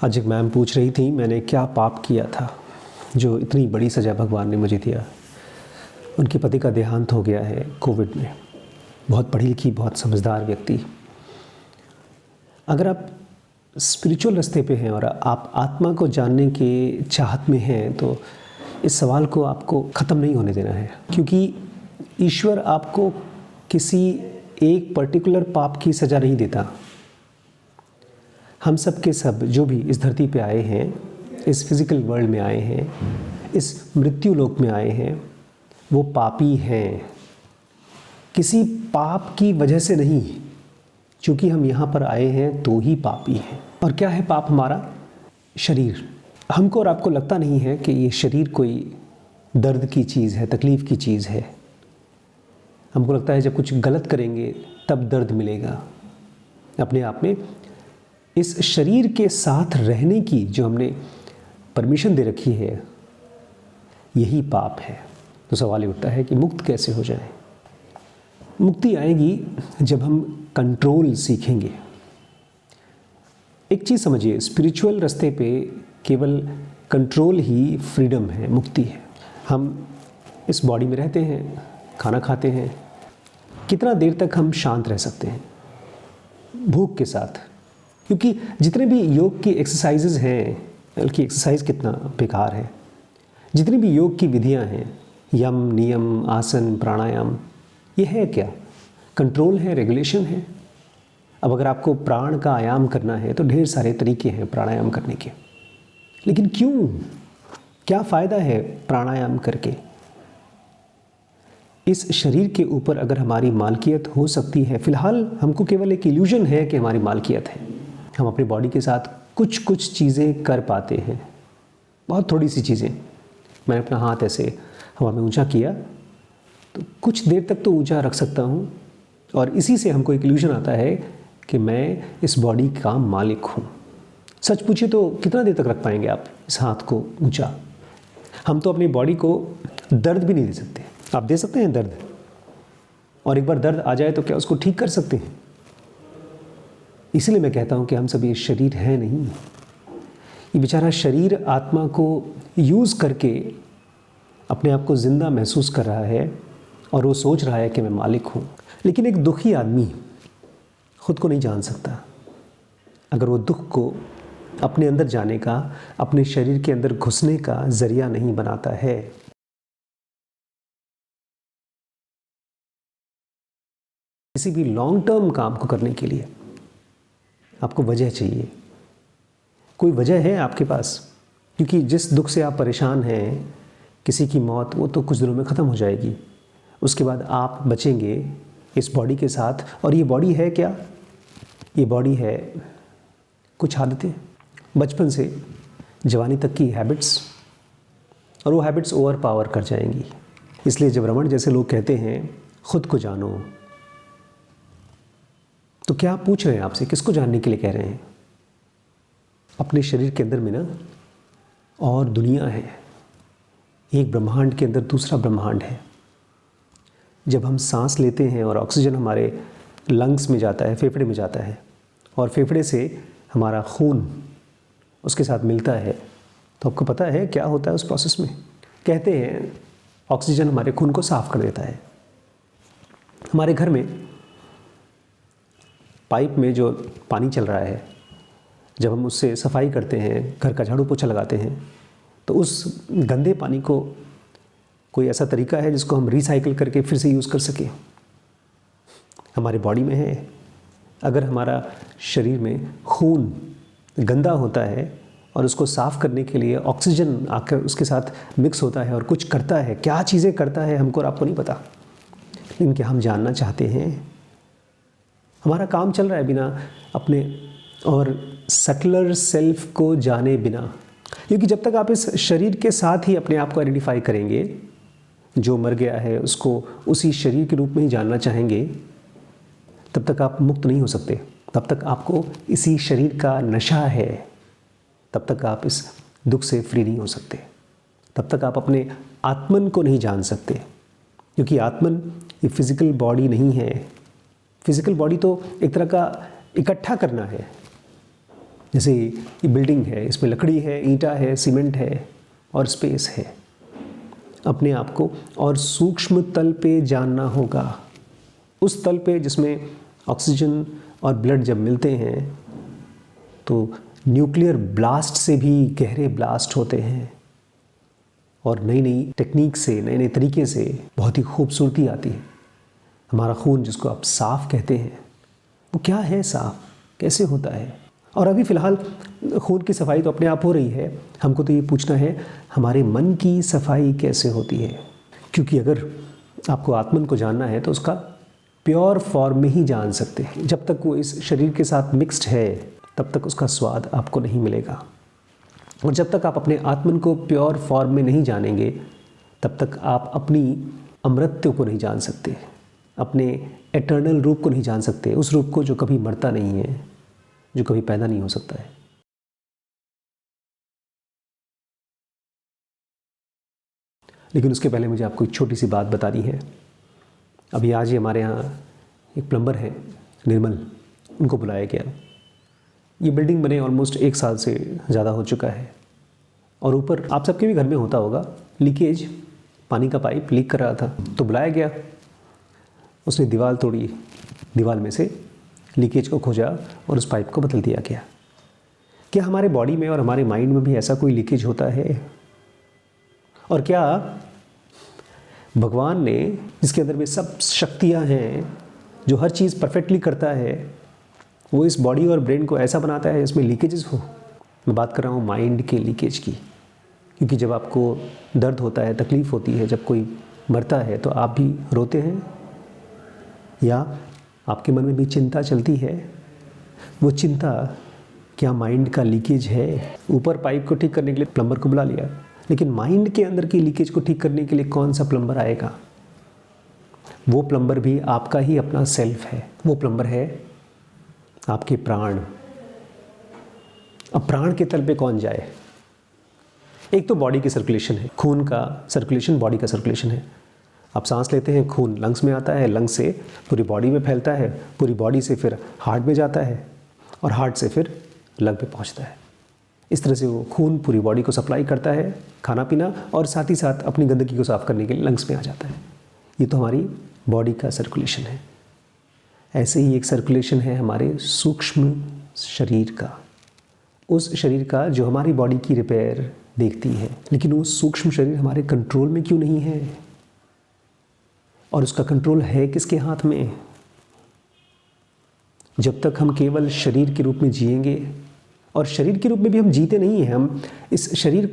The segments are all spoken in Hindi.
आज एक मैम पूछ रही थी मैंने क्या पाप किया था जो इतनी बड़ी सज़ा भगवान ने मुझे दिया। उनके पति का देहांत हो गया है कोविड में। बहुत पढ़ी लिखी, बहुत समझदार व्यक्ति। अगर आप स्पिरिचुअल रास्ते पे हैं और आप आत्मा को जानने के चाहत में हैं तो इस सवाल को आपको ख़त्म नहीं होने देना है, क्योंकि ईश्वर आपको किसी एक पर्टिकुलर पाप की सज़ा नहीं देता। हम सब के सब जो भी इस धरती पे आए हैं, इस फिज़िकल वर्ल्ड में आए हैं, इस मृत्यु लोक में आए हैं, वो पापी हैं। किसी पाप की वजह से नहीं, क्योंकि हम यहाँ पर आए हैं तो ही पापी हैं। और क्या है पाप? हमारा शरीर। हमको और आपको लगता नहीं है कि ये शरीर कोई दर्द की चीज़ है, तकलीफ़ की चीज़ है। हमको लगता है जब कुछ गलत करेंगे तब दर्द मिलेगा। अपने आप में इस शरीर के साथ रहने की जो हमने परमिशन दे रखी है, यही पाप है। तो सवाल ये उठता है कि मुक्त कैसे हो जाए? मुक्ति आएगी जब हम कंट्रोल सीखेंगे। एक चीज़ समझिए, स्पिरिचुअल रास्ते पे केवल कंट्रोल ही फ्रीडम है, मुक्ति है। हम इस बॉडी में रहते हैं, खाना खाते हैं, कितना देर तक हम शांत रह सकते हैं भूख के साथ? क्योंकि जितने भी योग की एक्सरसाइजेज हैं, बल्कि एक्सरसाइज कितना बेकार है, जितनी भी योग की विधियां हैं, यम, नियम, आसन, प्राणायाम, ये है क्या? कंट्रोल है, रेगुलेशन है। अब अगर आपको प्राण का आयाम करना है तो ढेर सारे तरीके हैं प्राणायाम करने के, लेकिन क्यों? क्या फ़ायदा है प्राणायाम करके? इस शरीर के ऊपर अगर हमारी मालकियत हो सकती है, फ़िलहाल हमको केवल एक इल्यूजन है कि हमारी मालकियत है। हम अपनी बॉडी के साथ कुछ कुछ चीज़ें कर पाते हैं, बहुत थोड़ी सी चीज़ें। मैंने अपना हाथ ऐसे हवा में ऊंचा किया तो कुछ देर तक तो ऊंचा रख सकता हूँ, और इसी से हमको एक इल्यूजन आता है कि मैं इस बॉडी का मालिक हूँ। सच पूछिए तो कितना देर तक रख पाएंगे आप इस हाथ को ऊंचा? हम तो अपनी बॉडी को दर्द भी नहीं दे सकते। आप दे सकते हैं दर्द? और एक बार दर्द आ जाए तो क्या उसको ठीक कर सकते हैं? इसलिए मैं कहता हूं कि हम सब ये शरीर है नहीं। ये बेचारा शरीर आत्मा को यूज़ करके अपने आप को ज़िंदा महसूस कर रहा है और वो सोच रहा है कि मैं मालिक हूँ। लेकिन एक दुखी आदमी खुद को नहीं जान सकता अगर वो दुख को अपने अंदर जाने का, अपने शरीर के अंदर घुसने का ज़रिया नहीं बनाता है। किसी भी लॉन्ग टर्म काम को करने के लिए आपको वजह चाहिए। कोई वजह है आपके पास? क्योंकि जिस दुख से आप परेशान हैं, किसी की मौत, वो तो कुछ दिनों में ख़त्म हो जाएगी। उसके बाद आप बचेंगे इस बॉडी के साथ। और ये बॉडी है क्या? ये बॉडी है कुछ आदतें, बचपन से जवानी तक की हैबिट्स, और वो हैबिट्स ओवर पावर कर जाएंगी। इसलिए जब रमन जैसे लोग कहते हैं खुद को जानो, तो क्या आप पूछ रहे हैं? आपसे किसको जानने के लिए कह रहे हैं? अपने शरीर के अंदर में ना और दुनिया है, एक ब्रह्मांड के अंदर दूसरा ब्रह्मांड है। जब हम सांस लेते हैं और ऑक्सीजन हमारे लंग्स में जाता है, फेफड़े में जाता है, और फेफड़े से हमारा खून उसके साथ मिलता है, तो आपको पता है क्या होता है उस प्रोसेस में? कहते हैं ऑक्सीजन हमारे खून को साफ कर देता है। हमारे घर में पाइप में जो पानी चल रहा है, जब हम उससे सफाई करते हैं, घर का झाड़ू पोछा लगाते हैं, तो उस गंदे पानी को कोई ऐसा तरीका है जिसको हम रिसाइकिल करके फिर से यूज़ कर सकें? हमारे बॉडी में है। अगर हमारा शरीर में खून गंदा होता है और उसको साफ़ करने के लिए ऑक्सीजन आकर उसके साथ मिक्स होता है और कुछ करता है, क्या चीज़ें करता है हमको और आपको नहीं पता, लेकिन क्या हम जानना चाहते हैं? हमारा काम चल रहा है बिना अपने और सटलर सेल्फ को जाने बिना। क्योंकि जब तक आप इस शरीर के साथ ही अपने आप को आइडेंटिफाई करेंगे, जो मर गया है उसको उसी शरीर के रूप में ही जानना चाहेंगे, तब तक आप मुक्त नहीं हो सकते। तब तक आपको इसी शरीर का नशा है, तब तक आप इस दुख से फ्री नहीं हो सकते। तब तक आप अपने आत्मन को नहीं जान सकते, क्योंकि आत्मन ये फिज़िकल बॉडी नहीं है। फिज़िकल बॉडी तो एक तरह का इकट्ठा करना है, जैसे ये बिल्डिंग है, इसमें लकड़ी है, ईंटा है, सीमेंट है और स्पेस है। अपने आप को और सूक्ष्म तल पे जानना होगा, उस तल पे जिसमें ऑक्सीजन और ब्लड जब मिलते हैं तो न्यूक्लियर ब्लास्ट से भी गहरे ब्लास्ट होते हैं और नई नई टेक्निक से, नए नए तरीके से बहुत ही खूबसूरती आती है। हमारा खून जिसको आप साफ़ कहते हैं, वो क्या है साफ़, कैसे होता है? और अभी फ़िलहाल खून की सफाई तो अपने आप हो रही है, हमको तो ये पूछना है हमारे मन की सफाई कैसे होती है। क्योंकि अगर आपको आत्मन को जानना है तो उसका प्योर फॉर्म में ही जान सकते हैं। जब तक वो इस शरीर के साथ मिक्स्ड है तब तक उसका स्वाद आपको नहीं मिलेगा। और जब तक आप अपने आत्मन को प्योर फॉर्म में नहीं जानेंगे तब तक आप अपनी अमृत्य को नहीं जान सकते, अपने एटर्नल रूप को नहीं जान सकते, उस रूप को जो कभी मरता नहीं है, जो कभी पैदा नहीं हो सकता है। लेकिन उसके पहले मुझे आपको एक छोटी सी बात बतानी है। अभी आज ही हमारे यहाँ एक प्लम्बर है निर्मल, उनको बुलाया गया। ये बिल्डिंग बने ऑलमोस्ट 1 साल से ज़्यादा हो चुका है और ऊपर आप सबके भी घर में होता होगा लीकेज, पानी का पाइप लीक कर रहा था, तो बुलाया गया। उसने दीवार तोड़ी, दीवार में से लीकेज को खोजा और उस पाइप को बदल दिया गया। क्या हमारे बॉडी में और हमारे माइंड में भी ऐसा कोई लीकेज होता है? और क्या भगवान ने, जिसके अंदर में सब शक्तियाँ हैं, जो हर चीज़ परफेक्टली करता है, वो इस बॉडी और ब्रेन को ऐसा बनाता है जिसमें लीकेजेस हो? मैं बात कर रहा हूँ माइंड के लीकेज की। क्योंकि जब आपको दर्द होता है, तकलीफ़ होती है, जब कोई मरता है तो आप भी रोते हैं या आपके मन में भी चिंता चलती है। वो चिंता क्या माइंड का लीकेज है? ऊपर पाइप को ठीक करने के लिए प्लम्बर को बुला लिया, लेकिन माइंड के अंदर की लीकेज को ठीक करने के लिए कौन सा प्लम्बर आएगा? वो प्लम्बर भी आपका ही अपना सेल्फ है। वो प्लम्बर है आपके प्राण। अब प्राण के तल पे कौन जाए? एक तो बॉडी की सर्कुलेशन है, खून का सर्कुलेशन, बॉडी का सर्कुलेशन है। आप सांस लेते हैं, खून लंग्स में आता है, लंग्स से पूरी बॉडी में फैलता है, पूरी बॉडी से फिर हार्ट में जाता है और हार्ट से फिर लंग पे पहुंचता है। इस तरह से वो खून पूरी बॉडी को सप्लाई करता है, खाना पीना, और साथ ही साथ अपनी गंदगी को साफ़ करने के लिए लंग्स में आ जाता है। ये तो हमारी बॉडी का सर्कुलेशन है। ऐसे ही एक सर्कुलेशन है हमारे सूक्ष्म शरीर का, उस शरीर का जो हमारी बॉडी की रिपेयर देखती है। लेकिन वो सूक्ष्म शरीर हमारे कंट्रोल में क्यों नहीं है? और उसका कंट्रोल है किसके हाथ में? जब तक हम केवल शरीर के रूप में जिएंगे, और शरीर के रूप में भी हम जीते नहीं हैं, हम इस शरीर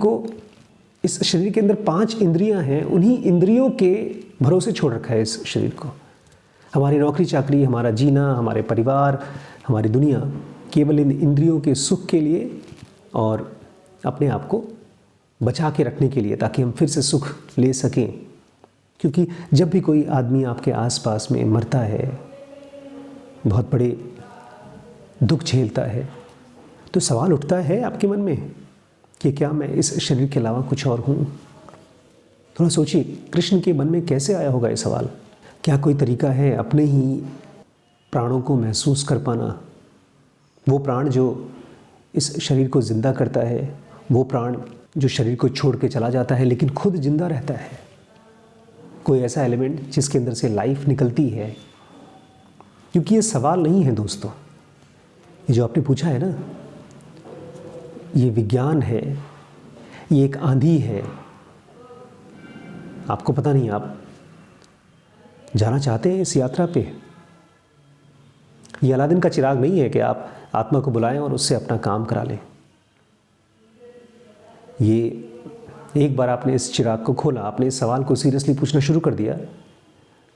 के अंदर 5 इंद्रियां हैं, उन्हीं इंद्रियों के भरोसे छोड़ रखा है इस शरीर को। हमारी नौकरी चाकरी, हमारा जीना, हमारे परिवार, हमारी दुनिया केवल इन इंद्रियों के सुख के लिए और अपने आप को बचा के रखने के लिए, ताकि हम फिर से सुख ले सकें। क्योंकि जब भी कोई आदमी आपके आसपास में मरता है, बहुत बड़े दुख झेलता है, तो सवाल उठता है आपके मन में कि क्या मैं इस शरीर के अलावा कुछ और हूँ? थोड़ा सोचिए, कृष्ण के मन में कैसे आया होगा ये सवाल। क्या कोई तरीका है अपने ही प्राणों को महसूस कर पाना? वो प्राण जो इस शरीर को ज़िंदा करता है, वो प्राण जो शरीर को छोड़ के चला जाता है लेकिन खुद जिंदा रहता है। कोई ऐसा एलिमेंट जिसके अंदर से लाइफ निकलती है? क्योंकि ये सवाल नहीं है दोस्तों, ये जो आपने पूछा है ना, ये विज्ञान है, ये एक आंधी है। आपको पता नहीं, आप जाना चाहते हैं इस यात्रा पे? ये अलादीन का चिराग नहीं है कि आप आत्मा को बुलाएं और उससे अपना काम करा लें। ये एक बार आपने इस चिराग को खोला, आपने इस सवाल को सीरियसली पूछना शुरू कर दिया,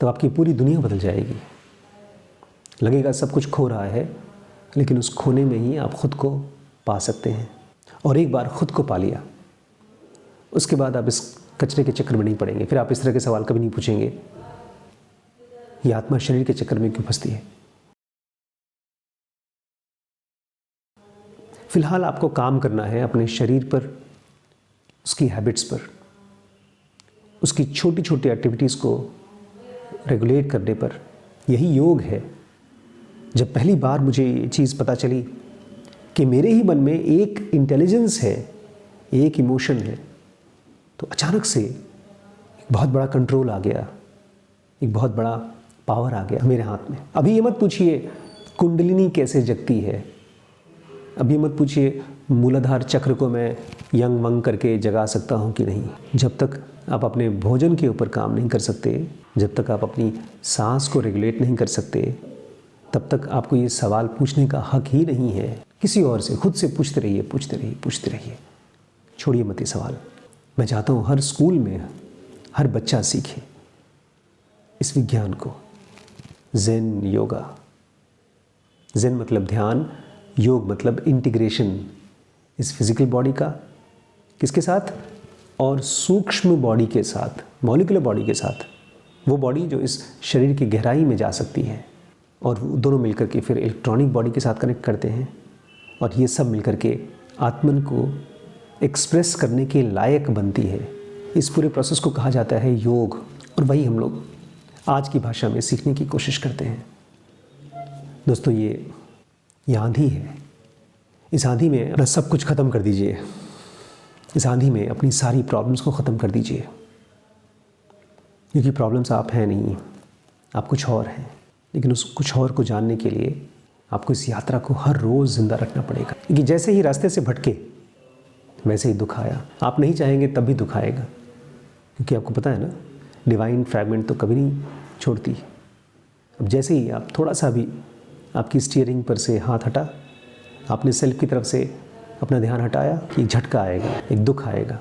तो आपकी पूरी दुनिया बदल जाएगी। लगेगा सब कुछ खो रहा है, लेकिन उस खोने में ही आप खुद को पा सकते हैं। और एक बार खुद को पा लिया, उसके बाद आप इस कचरे के चक्कर में नहीं पड़ेंगे। फिर आप इस तरह के सवाल कभी नहीं पूछेंगे, ये आत्मा शरीर के चक्कर में क्यों फंसती है। फिलहाल आपको काम करना है अपने शरीर पर, उसकी हैबिट्स पर, उसकी छोटी छोटी एक्टिविटीज़ को रेगुलेट करने पर। यही योग है। जब पहली बार मुझे ये चीज़ पता चली कि मेरे ही मन में एक इंटेलिजेंस है, एक इमोशन है, तो अचानक से एक बहुत बड़ा कंट्रोल आ गया, एक बहुत बड़ा पावर आ गया मेरे हाथ में। अभी ये मत पूछिए कुंडलिनी कैसे जगती है, अभी मत पूछिए मूलाधार चक्र को मैं यंग वंग करके जगा सकता हूँ कि नहीं। जब तक आप अपने भोजन के ऊपर काम नहीं कर सकते, जब तक आप अपनी सांस को रेगुलेट नहीं कर सकते, तब तक आपको ये सवाल पूछने का हक ही नहीं है। किसी और से, खुद से पूछते रहिए, पूछते रहिए, पूछते रहिए, छोड़िए मत ये सवाल। मैं चाहता हूँ हर स्कूल में हर बच्चा सीखे इस विज्ञान को, ज़ेन योगा। ज़ेन मतलब ध्यान, योग मतलब इंटीग्रेशन इस फिजिकल बॉडी का किसके साथ, और सूक्ष्म बॉडी के साथ, मॉलिक्यूलर बॉडी के साथ, वो बॉडी जो इस शरीर की गहराई में जा सकती है, और दोनों मिलकर के फिर इलेक्ट्रॉनिक बॉडी के साथ कनेक्ट करते हैं, और ये सब मिलकर के आत्मन को एक्सप्रेस करने के लायक बनती है। इस पूरे प्रोसेस को कहा जाता है योग, और वही हम लोग आज की भाषा में सीखने की कोशिश करते हैं। दोस्तों, ये आंधी है। इस आंधी में अपना सब कुछ ख़त्म कर दीजिए। इस आंधी में अपनी सारी प्रॉब्लम्स को ख़त्म कर दीजिए, क्योंकि प्रॉब्लम्स आप हैं नहीं, आप कुछ और हैं। लेकिन उस कुछ और को जानने के लिए आपको इस यात्रा को हर रोज़ ज़िंदा रखना पड़ेगा, क्योंकि जैसे ही रास्ते से भटके वैसे ही दुख आया। आप नहीं चाहेंगे तब भी दुख आएगा, क्योंकि आपको पता है ना, डिवाइन फ्रैगमेंट तो कभी नहीं छोड़ती। अब जैसे ही आप थोड़ा सा भी आपकी स्टीयरिंग पर से हाथ हटा, आपने सेल्फ की तरफ से अपना ध्यान हटाया, एक झटका आएगा, एक दुख आएगा।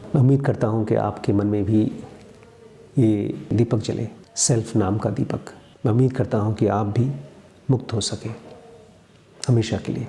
मैं उम्मीद करता हूँ कि आपके मन में भी ये दीपक जले, सेल्फ नाम का दीपक। मैं उम्मीद करता हूँ कि आप भी मुक्त हो सके हमेशा के लिए।